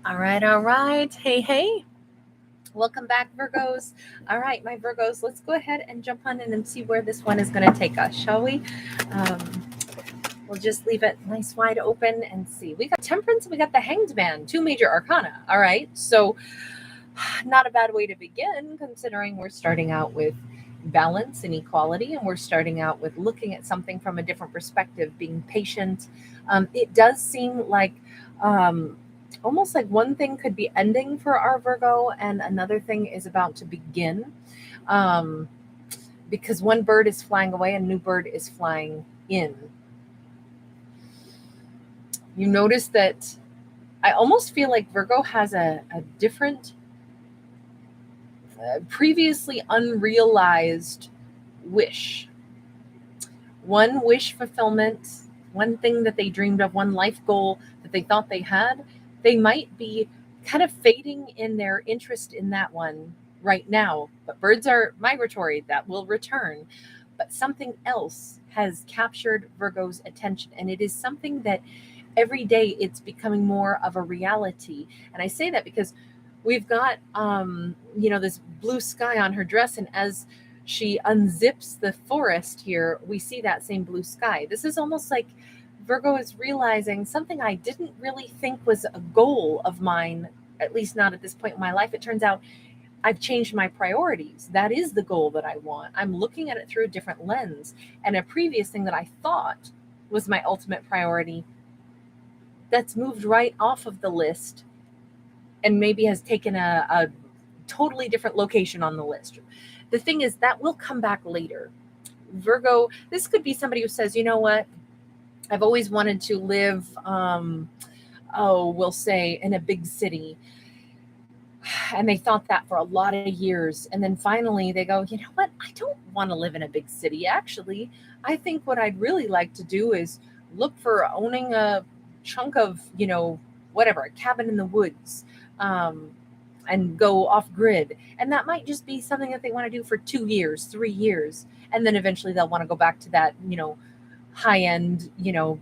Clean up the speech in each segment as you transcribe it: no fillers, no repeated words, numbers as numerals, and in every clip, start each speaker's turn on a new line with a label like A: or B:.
A: All right, all right. Hey, hey. Welcome back, Virgos. All right, my Virgos, let's go ahead and jump on in and see where this one is going to take us, shall we? Um, we'll just leave it nice wide open and see. We got Temperance and we got the Hanged Man, two major arcana. All right, so not a bad way to begin, considering we're starting out with balance and equality, and we're starting out with looking at something from a different perspective, being patient. It does seem like um, almost like one thing could be ending for our Virgo, and another thing is about to begin. Um, because one bird is flying away, and a new bird is flying in. You notice that I almost feel like Virgo has a different previously unrealized wish, one wish fulfillment, one thing that they dreamed of, one life goal that they thought they had. They might be kind of fading in their interest in that one right now, but birds are migratory, that will return. But something else has captured Virgo's attention, and it is something that every day it's becoming more of a reality. And I say that because we've got this blue sky on her dress, and as she unzips the forest here, we see that same blue sky. This is almost like Virgo is realizing something I didn't really think was a goal of mine, at least not at this point in my life. It turns out I've changed my priorities. That is the goal that I want. I'm looking at it through a different lens. And a previous thing that I thought was my ultimate priority, that's moved right off of the list and maybe has taken a totally different location on the list. The thing is, that will come back later. Virgo, this could be somebody who says, you know what? I've always wanted to live, we'll say, in a big city. And they thought that for a lot of years. And then finally they go, you know what? I don't want to live in a big city. Actually, I think what I'd really like to do is look for owning a chunk of, whatever, a cabin in the woods. And go off grid. And that might just be something that they want to do for 2 years, 3 years. And then eventually they'll want to go back to that, high end,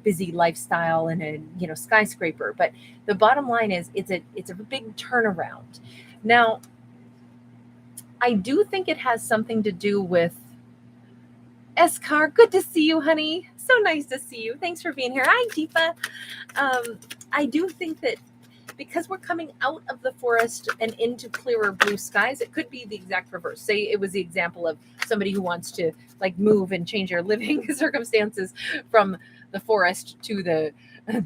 A: busy lifestyle in a, skyscraper. But the bottom line is it's a big turnaround. Now, I do think it has something to do with Eskar. Good to see you, honey. So nice to see you. Thanks for being here. Hi, Deepa. I do think that because we're coming out of the forest and into clearer blue skies, it could be the exact reverse. Say it was the example of somebody who wants to move and change their living circumstances from the forest to the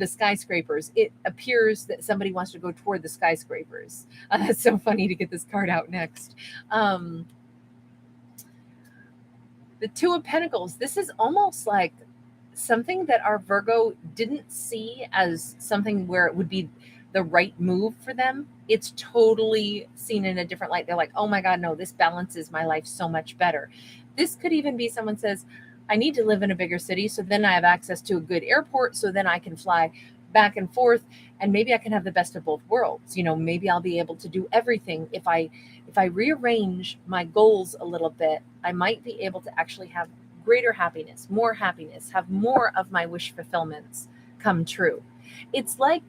A: skyscrapers. It appears that somebody wants to go toward the skyscrapers. It's so funny to get this card out next. The Two of Pentacles. This is almost like something that our Virgo didn't see as something where it would be the right move for them. It's totally seen in a different light. They're like, oh my God, no, this balances my life so much better. This could even be someone says, I need to live in a bigger city, so then I have access to a good airport, so then I can fly back and forth, and maybe I can have the best of both worlds. Maybe I'll be able to do everything. If I rearrange my goals a little bit, I might be able to actually have greater happiness, have more of my wish fulfillments come true. It's like,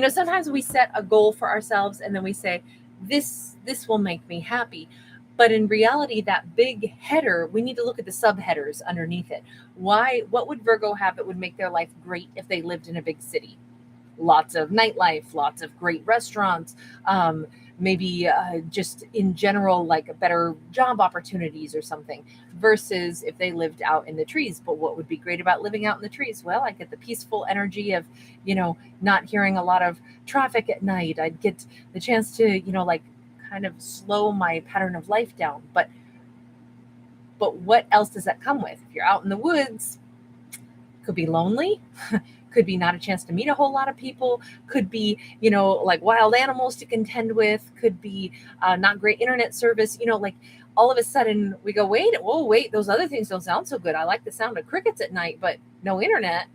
A: sometimes we set a goal for ourselves and then we say, this will make me happy. But in reality, that big header, we need to look at the subheaders underneath it. What would Virgo have that would make their life great if they lived in a big city? Lots of nightlife, lots of great restaurants, maybe just in general, like better job opportunities or something, versus if they lived out in the trees. But what would be great about living out in the trees? Well, I get the peaceful energy of, not hearing a lot of traffic at night. I'd get the chance to, kind of slow my pattern of life down. But what else does that come with? If you're out in the woods, could be lonely. Could be not a chance to meet a whole lot of people, could be, wild animals to contend with, could be not great internet service, all of a sudden we go, wait, those other things don't sound so good. I like the sound of crickets at night, but no internet.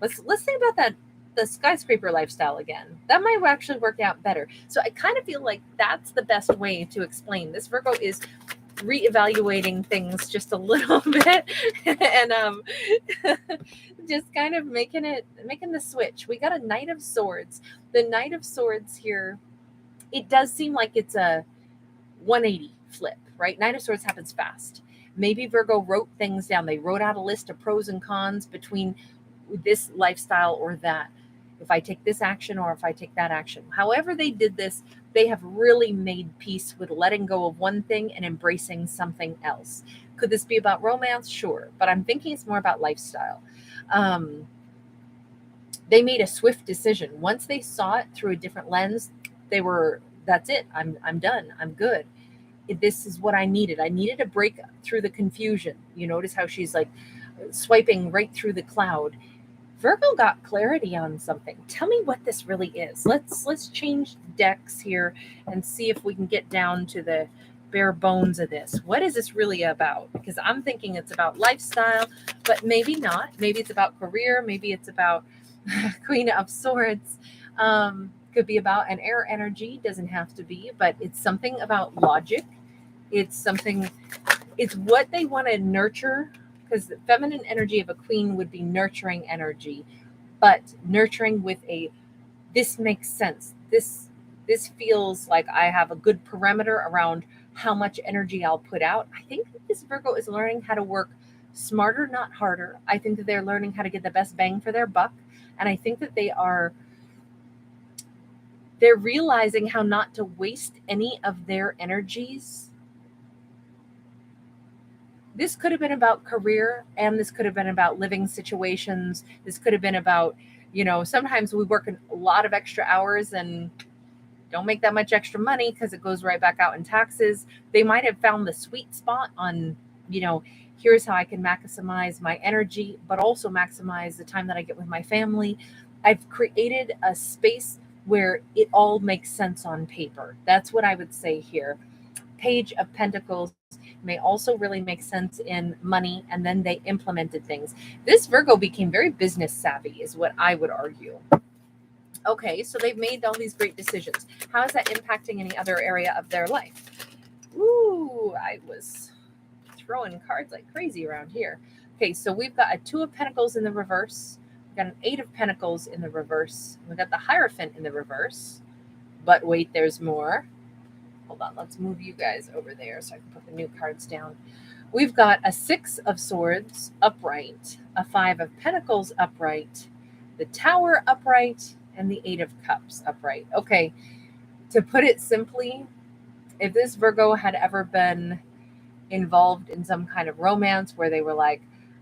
A: Let's think about that, the skyscraper lifestyle again. That might actually work out better. So I kind of feel like that's the best way to explain. This Virgo is reevaluating things just a little bit, and just kind of making the switch. We got a Knight of Swords. The Knight of Swords here, it does seem like it's a 180 flip, right? Knight of Swords happens fast. Maybe Virgo wrote things down. They wrote out a list of pros and cons between this lifestyle or that. If I take this action or if I take that action. However they did this, they have really made peace with letting go of one thing and embracing something else. Could this be about romance? Sure. But I'm thinking it's more about lifestyle. They made a swift decision. Once they saw it through a different lens, that's it. I'm done. I'm good. This is what I needed. I needed a break through the confusion. You notice how she's like swiping right through the cloud. Virgo got clarity on something. Tell me what this really is. Let's change decks here and see if we can get down to the bare bones of this. What is this really about? Because I'm thinking it's about lifestyle, but maybe not. Maybe it's about career. Maybe it's about Queen of Swords. Could be about an air energy. Doesn't have to be, but it's something about logic. It's what they want to nurture, because the feminine energy of a queen would be nurturing energy, but nurturing with this makes sense. This feels like I have a good parameter around how much energy I'll put out. I think that this Virgo is learning how to work smarter, not harder. I think that they're learning how to get the best bang for their buck. And I think that they're realizing how not to waste any of their energies. This could have been about career, and this could have been about living situations. This could have been about, sometimes we work a lot of extra hours and don't make that much extra money because it goes right back out in taxes. They might have found the sweet spot on, here's how I can maximize my energy, but also maximize the time that I get with my family. I've created a space where it all makes sense on paper. That's what I would say here. Page of Pentacles may also really make sense in money, and then they implemented things. This Virgo became very business savvy, is what I would argue. Okay, so they've made all these great decisions. How is that impacting any other area of their life? Ooh, I was throwing cards like crazy around here. Okay, so we've got a Two of Pentacles in the reverse. We've got an Eight of Pentacles in the reverse. We've got the Hierophant in the reverse. But wait, there's more. Hold on, let's move you guys over there so I can put the new cards down. We've got a Six of Swords upright, a Five of Pentacles upright, the Tower upright, and the Eight of Cups upright. Okay, to put it simply, if this Virgo had ever been involved in some kind of romance where they were like,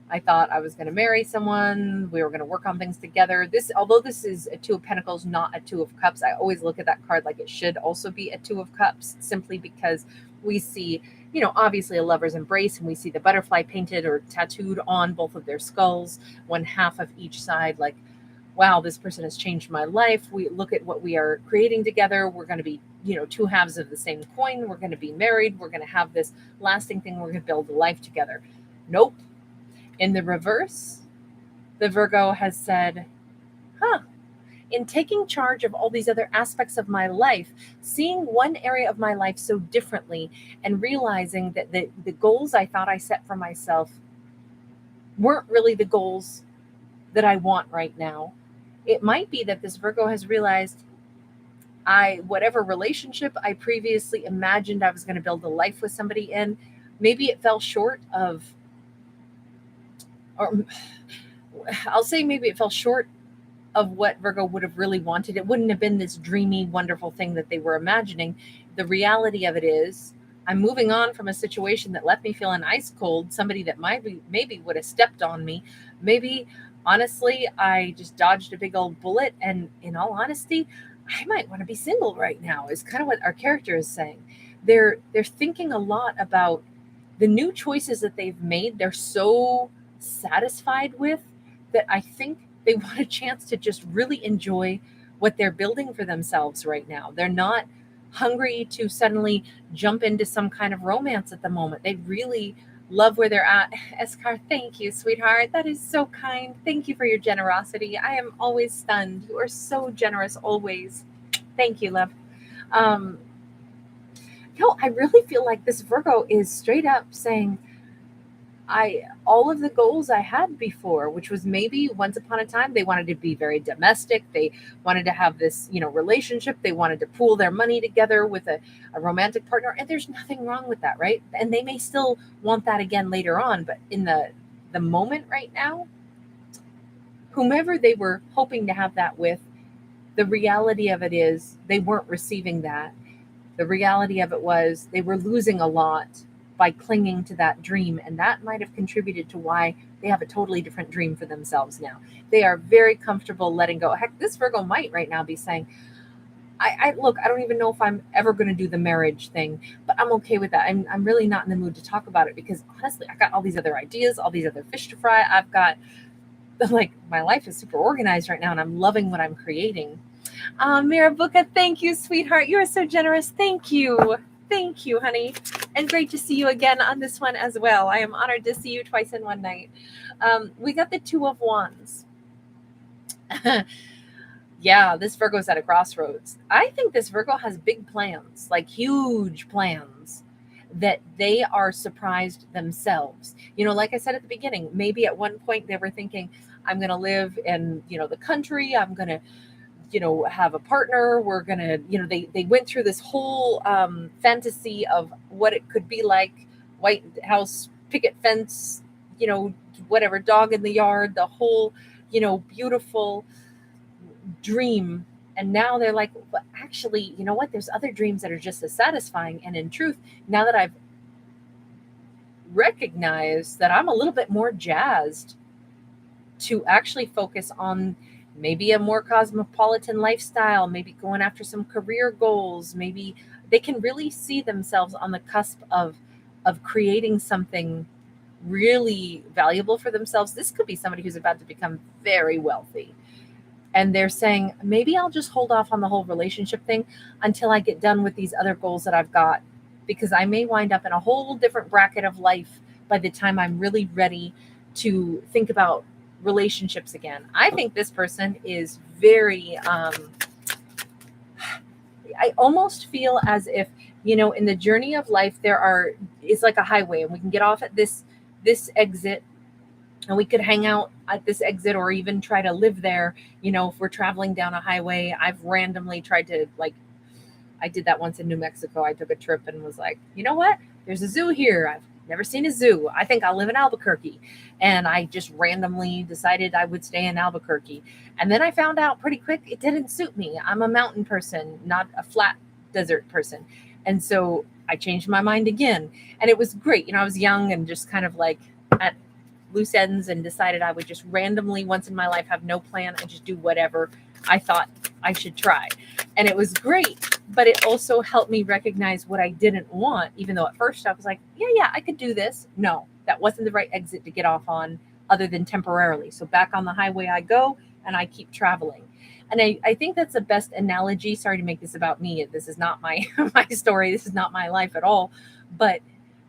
A: I thought I was going to marry someone, we were going to work on things together. Although this is a Two of Pentacles, not a Two of Cups, I always look at that card like it should also be a Two of Cups, simply because we see, obviously a lover's embrace, and we see the butterfly painted or tattooed on both of their skulls, one half of each side, like, wow, this person has changed my life. We look at what we are creating together. We're going to be, two halves of the same coin. We're going to be married. We're going to have this lasting thing. We're going to build a life together. Nope. In the reverse, the Virgo has said, in taking charge of all these other aspects of my life, seeing one area of my life so differently and realizing that the goals I thought I set for myself weren't really the goals that I want right now. It might be that this Virgo has realized whatever relationship I previously imagined I was going to build a life with somebody in, maybe it fell short of, or I'll say maybe it fell short of what Virgo would have really wanted. It wouldn't have been this dreamy, wonderful thing that they were imagining. The reality of it is, I'm moving on from a situation that left me feeling ice cold, somebody that maybe would have stepped on me. Maybe, honestly, I just dodged a big old bullet. And in all honesty, I might want to be single right now, is kind of what our character is saying. They're thinking a lot about the new choices that they've made. They're so satisfied with that I think they want a chance to just really enjoy what they're building for themselves right now. They're not hungry to suddenly jump into some kind of romance at the moment. They really love where they're at. Eskar, thank you, sweetheart. That is so kind. Thank you for your generosity. I am always stunned. You are so generous always. Thank you, love. No, I really feel like this Virgo is straight up saying, all of the goals I had before, which was maybe once upon a time they wanted to be very domestic, they wanted to have this, relationship, they wanted to pool their money together with a romantic partner, and there's nothing wrong with that, right? And they may still want that again later on, but in the moment right now, whomever they were hoping to have that with, the reality of it is they weren't receiving that. The reality of it was they were losing a lot by clinging to that dream. And that might have contributed to why they have a totally different dream for themselves now. They are very comfortable letting go. Heck, this Virgo might right now be saying, I look, I don't even know if I'm ever going to do the marriage thing, but I'm okay with that. I'm really not in the mood to talk about it because honestly, I got all these other ideas, all these other fish to fry. I've got, like, my life is super organized right now and I'm loving what I'm creating. Mirabuka, thank you, sweetheart. You are so generous. Thank you. Thank you, honey. And great to see you again on this one as well. I am honored to see you twice in one night. We got the Two of Wands. Yeah, this Virgo's at a crossroads. I think this Virgo has big plans, like huge plans, that they are surprised themselves. Like I said at the beginning, maybe at one point they were thinking, I'm going to live in, the country. I'm going to have a partner. We're gonna, they went through this whole fantasy of what it could be like, White House picket fence, whatever, dog in the yard, the whole, beautiful dream. And now they're like, but actually, you know what, there's other dreams that are just as satisfying. And in truth, now that I've recognized that, I'm a little bit more jazzed to actually focus on maybe a more cosmopolitan lifestyle, maybe going after some career goals. Maybe they can really see themselves on the cusp of creating something really valuable for themselves. This could be somebody who's about to become very wealthy. And they're saying, maybe I'll just hold off on the whole relationship thing until I get done with these other goals that I've got, because I may wind up in a whole different bracket of life by the time I'm really ready to think about relationships again. I think this person is very, I almost feel as if, in the journey of life, it's like a highway and we can get off at this exit and we could hang out at this exit or even try to live there. If we're traveling down a highway, I've randomly tried to, like, I did that once in New Mexico. I took a trip and was like, you know what? There's a zoo here. I've never seen a zoo. I think I'll live in Albuquerque. And I just randomly decided I would stay in Albuquerque. And then I found out pretty quick it didn't suit me. I'm a mountain person, not a flat desert person. And so I changed my mind again. And it was great. I was young and just kind of like at loose ends and decided I would just randomly, once in my life, have no plan and just do whatever I thought I should try. And it was great, but it also helped me recognize what I didn't want, even though at first I was like, yeah, I could do this. No, that wasn't the right exit to get off on other than temporarily. So back on the highway I go and I keep traveling. And I think that's the best analogy. Sorry to make this about me. This is not my my story. This is not my life at all. But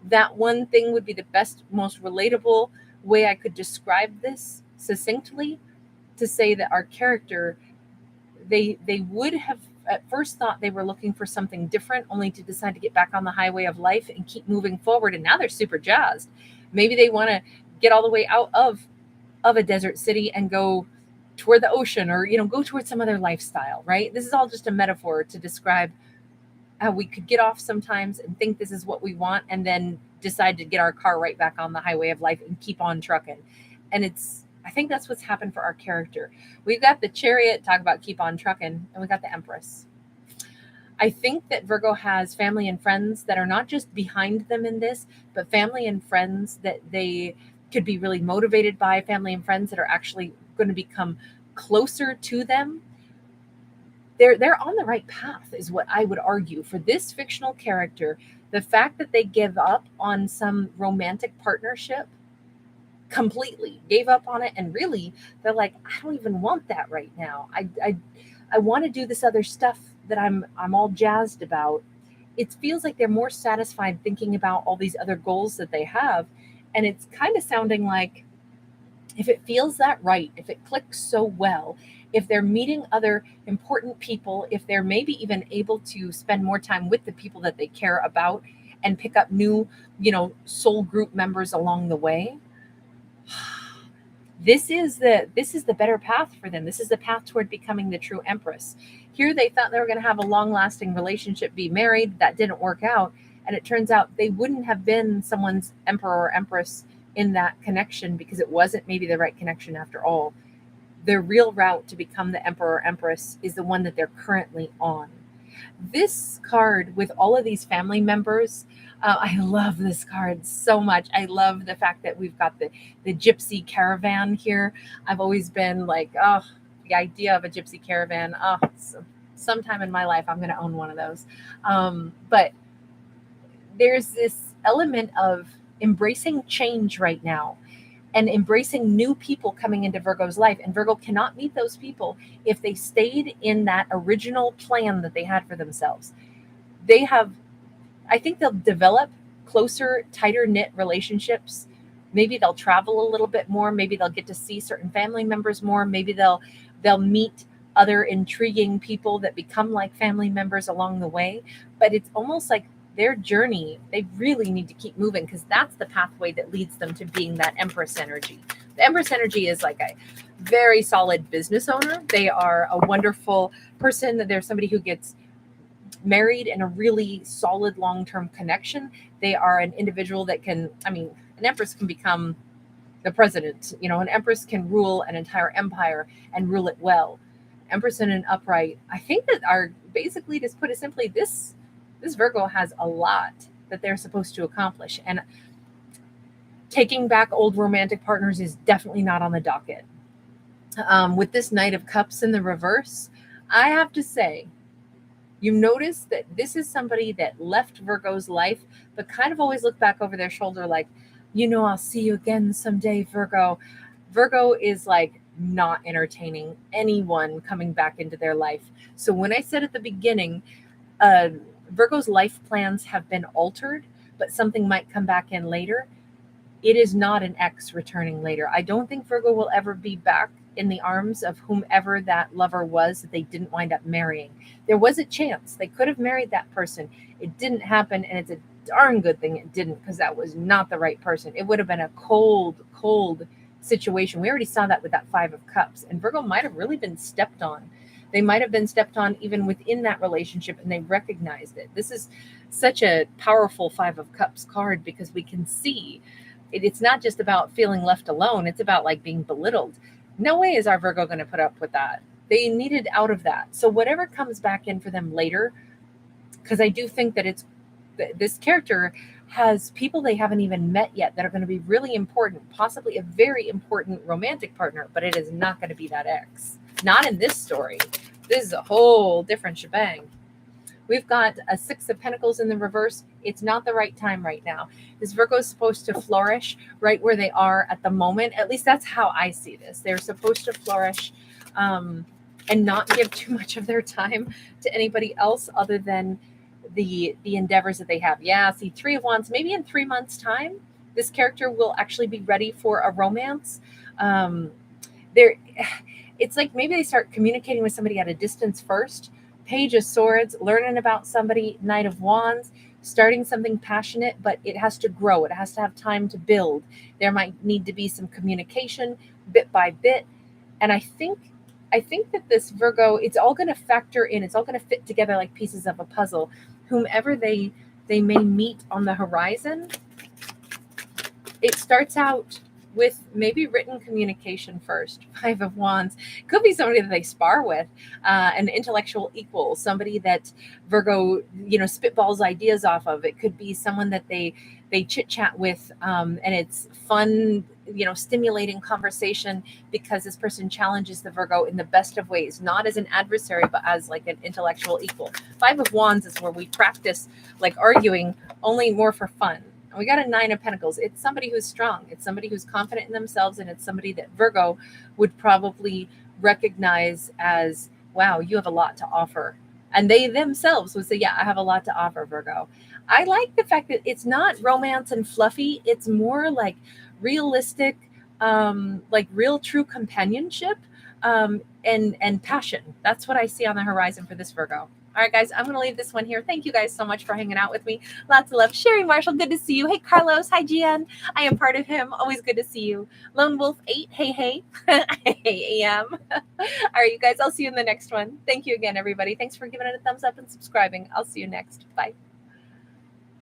A: that one thing would be the best, most relatable way I could describe this succinctly, to say that our character, they would have at first thought they were looking for something different, only to decide to get back on the highway of life and keep moving forward. And now they're super jazzed. Maybe they want to get all the way out of a desert city and go toward the ocean, or go towards some other lifestyle, right? This is all just a metaphor to describe how we could get off sometimes and think this is what we want, and then decide to get our car right back on the highway of life and keep on trucking. And I think that's what's happened for our character. We've got the Chariot, talk about keep on trucking, and we got the Empress. I think that Virgo has family and friends that are not just behind them in this, but family and friends that they could be really motivated by, family and friends that are actually going to become closer to them. They're on the right path, is what I would argue for this fictional character. The fact that they give up on some romantic partnership, completely gave up on it, and really they're like, I don't even want that right now. I want to do this other stuff that I'm all jazzed about. It feels like they're more satisfied thinking about all these other goals that they have. And it's kind of sounding like, if it feels that right, if it clicks so well, if they're meeting other important people, if they're maybe even able to spend more time with the people that they care about and pick up new, soul group members along the way, this is the better path for them. This is the path toward becoming the true empress. Here they thought they were going to have a long lasting relationship, be married. That didn't work out, and it turns out they wouldn't have been someone's emperor or empress in that connection because it wasn't maybe the right connection after all. Their real route to become the emperor or empress is the one that they're currently on. This card with all of these family members, I love this card so much. I love the fact that we've got the gypsy caravan here. I've always been like, oh, the idea of a gypsy caravan. Oh, sometime in my life, I'm going to own one of those. But there's this element of embracing change right now and embracing new people coming into Virgo's life. And Virgo cannot meet those people if they stayed in that original plan that they had for themselves. I think they'll develop closer, tighter knit relationships. Maybe they'll travel a little bit more. Maybe they'll get to see certain family members more. Maybe they'll meet other intriguing people that become like family members along the way. But it's almost like their journey, they really need to keep moving because that's the pathway that leads them to being that Empress energy. The Empress energy is like a very solid business owner. They are a wonderful person. They're somebody who gets married in a really solid long-term connection. They are an individual that can, an Empress can become the president. An Empress can rule an entire empire and rule it well. Empress in an upright, I think that are basically, to put it simply, this Virgo has a lot that they're supposed to accomplish. And taking back old romantic partners is definitely not on the docket. With this Knight of Cups in the reverse, I have to say, you notice that this is somebody that left Virgo's life, but kind of always looked back over their shoulder like, I'll see you again someday, Virgo. Virgo is like not entertaining anyone coming back into their life. So when I said at the beginning, Virgo's life plans have been altered, but something might come back in later, it is not an ex returning later. I don't think Virgo will ever be back in the arms of whomever that lover was that they didn't wind up marrying. There was a chance they could have married that person. It didn't happen, and it's a darn good thing it didn't, because that was not the right person. It would have been a cold situation. We already saw that with that Five of Cups, and Virgo might have really been stepped on. They might have been stepped on even within that relationship, and they recognized it. This is such a powerful Five of Cups card because we can see it's not just about feeling left alone. It's about like being belittled. No way is our Virgo going to put up with that. They needed out of that. So whatever comes back in for them later, because I do think that this character has people they haven't even met yet that are going to be really important, possibly a very important romantic partner, but it is not going to be that ex. Not in this story. This is a whole different shebang. We've got a Six of Pentacles in the reverse. It's not the right time right now. This Virgo is supposed to flourish right where they are at the moment. At least that's how I see this. They're supposed to flourish and not give too much of their time to anybody else other than the endeavors that they have. Yeah, see, Three of Wands, maybe in 3 months' time, this character will actually be ready for a romance. It's like maybe they start communicating with somebody at a distance first. Page of Swords, learning about somebody. Knight of Wands, starting something passionate, but it has to grow. It has to have time to build. There might need to be some communication bit by bit. And I think that this Virgo, it's all going to factor in. It's all going to fit together like pieces of a puzzle. Whomever they may meet on the horizon, it starts out with maybe written communication first. Five of Wands could be somebody that they spar with, an intellectual equal, somebody that Virgo, spitballs ideas off of. It could be someone that they chit chat with, and it's fun, stimulating conversation because this person challenges the Virgo in the best of ways, not as an adversary, but as like an intellectual equal. Five of Wands is where we practice like arguing, only more for fun. We got a Nine of Pentacles. It's somebody who's strong. It's somebody who's confident in themselves, and it's somebody that Virgo would probably recognize as, wow, you have a lot to offer. And they themselves would say, yeah, I have a lot to offer, Virgo. I like the fact that it's not romance and fluffy. It's more like realistic, like real true companionship. and passion. That's what I see on the horizon for this Virgo. All right, guys, I'm going to leave this one here. Thank you guys so much for hanging out with me. Lots of love. Sherry Marshall, good to see you. Hey, Carlos. Hi, Gian. I am part of him. Always good to see you. Lone Wolf 8. Hey, hey. Hey, AM. All right, you guys, I'll see you in the next one. Thank you again, everybody. Thanks for giving it a thumbs up and subscribing. I'll see you next. Bye.